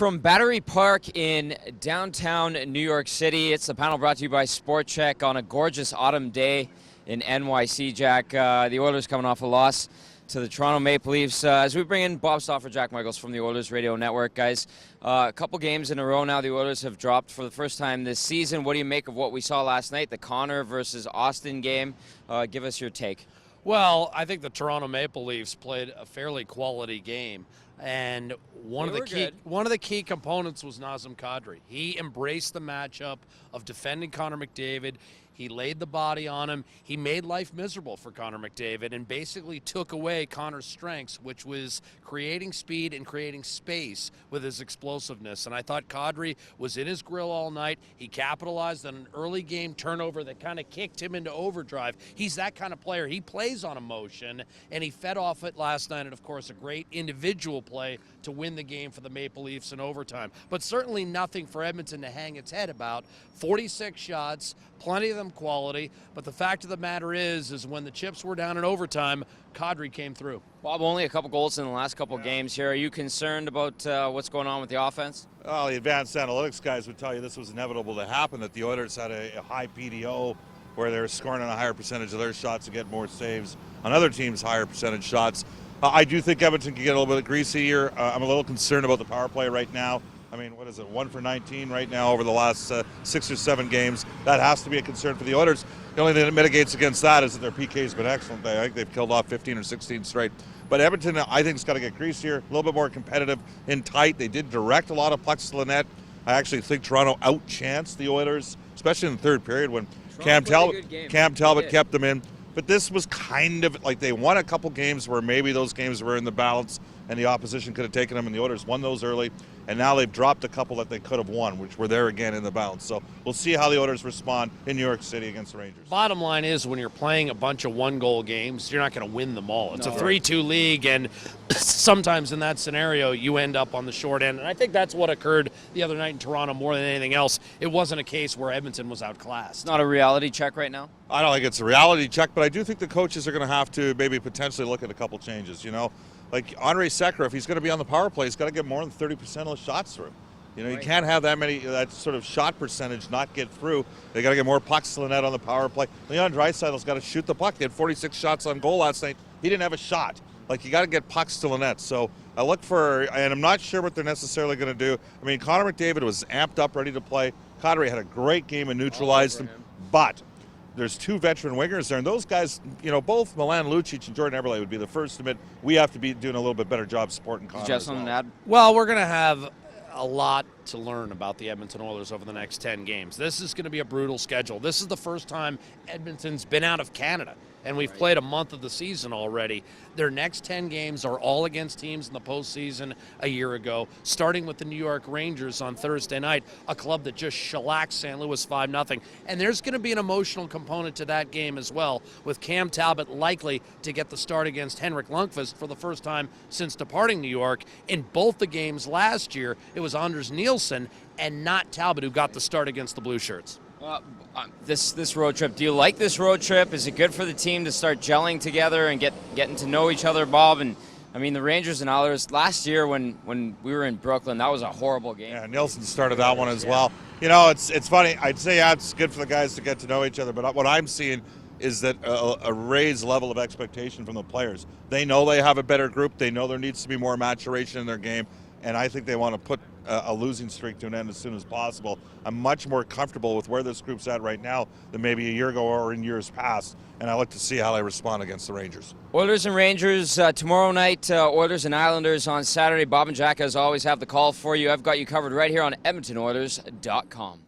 From Battery Park in downtown New York City, it's the panel brought to you by Sport Chek on a gorgeous autumn day in NYC, Jack. The Oilers coming off a loss to the Toronto Maple Leafs. As we bring in Bob Stauffer, Jack Michaels from the Oilers Radio Network, guys, a couple games in a row now the Oilers have dropped for the first time this season. What do you make of what we saw last night, the Connor versus Austin game? Give us your take. Well, I think the Toronto Maple Leafs played a fairly quality game, and one of the key components was Nazem Kadri. He embraced the matchup of defending Connor McDavid. He laid the body on him. He made life miserable for Connor McDavid and basically took away Connor's strengths, which was creating speed and creating space with his explosiveness. And I thought Kadri was in his grill all night. He capitalized on an early game turnover that kind of kicked him into overdrive. He's that kind of player. He plays on emotion, and he fed off it last night. And, of course, a great individual play to win the game for the Maple Leafs in overtime. But certainly nothing for Edmonton to hang its head about. 46 shots, plenty of them quality, but the fact of the matter is when the chips were down in overtime, Kadri came through. Bob, only a couple goals in the last couple games here. Are you concerned about what's going on with the offense? Well, the advanced analytics guys would tell you this was inevitable to happen, that the Oilers had a high PDO where they're scoring on a higher percentage of their shots to get more saves on other teams' higher percentage shots. I do think Edmonton can get a little bit greasy here. I'm a little concerned about the power play right now. I mean, what is it, 1 for 19 right now over the last 6 or 7 games. That has to be a concern for the Oilers. The only thing that mitigates against that is that their PK's been excellent. I think they've killed off 15 or 16 straight. But Edmonton, I think, has got to get greasier, a little bit more competitive and tight. They did direct a lot of pucks to the net. I actually think Toronto outchanced the Oilers, especially in the third period when Cam Talbot kept them in. But this was kind of like they won a couple games where maybe those games were in the balance and the opposition could have taken them, and the Oilers won those early. And now they've dropped a couple that they could have won, which were there again in the balance. So we'll see how the Oilers respond in New York City against the Rangers. Bottom line is, when you're playing a bunch of one-goal games, you're not going to win them all. It's a 3-2 league, and sometimes in that scenario, you end up on the short end. And I think that's what occurred the other night in Toronto more than anything else. It wasn't a case where Edmonton was outclassed. Not a reality check right now? I don't think it's a reality check, but I do think the coaches are going to have to maybe potentially look at a couple changes, you know. Like Andrei Sekera, if he's going to be on the power play, he's got to get more than 30% of the shots through. You know, you can't have that sort of shot percentage not get through. They got to get more pucks to the net on the power play. Leon Draisaitl's got to shoot the puck. He had 46 shots on goal last night. He didn't have a shot. Like, you got to get pucks to the net. So I look for, and I'm not sure what they're necessarily going to do. I mean, Connor McDavid was amped up, ready to play. Kadri had a great game and neutralized him. But there's 2 veteran wingers there, and those guys, you know, both Milan Lucic and Jordan Eberle would be the first to admit we have to be doing a little bit better job supporting Connor. Just on that. Well, we're going to have a lot to learn about the Edmonton Oilers over the next 10 games. This is going to be a brutal schedule. This is the first time Edmonton's been out of Canada, and we've played a month of the season already. Their next 10 games are all against teams in the postseason a year ago, starting with the New York Rangers on Thursday night, a club that just shellacked St. Louis 5-0. And there's going to be an emotional component to that game as well, with Cam Talbot likely to get the start against Henrik Lundqvist for the first time since departing New York. In both the games last year, it was Anders Nielsen and not Talbot who got the start against the Blue Shirts. This road trip, do you like this road trip? Is it good for the team to start gelling together and getting to know each other, Bob? And I mean, the Rangers and Oilers last year when we were in Brooklyn, that was a horrible game. Yeah, Nielsen started that one as well. You know, it's funny. I'd say it's good for the guys to get to know each other, but what I'm seeing is that a raised level of expectation from the players. They know they have a better group. They know there needs to be more maturation in their game, and I think they want to put a losing streak to an end as soon as possible. I'm much more comfortable with where this group's at right now than maybe a year ago or in years past, and I look to see how they respond against the Rangers. Oilers and Rangers tomorrow night, Oilers and Islanders on Saturday. Bob and Jack, as always, have the call for you. I've got you covered right here on EdmontonOilers.com.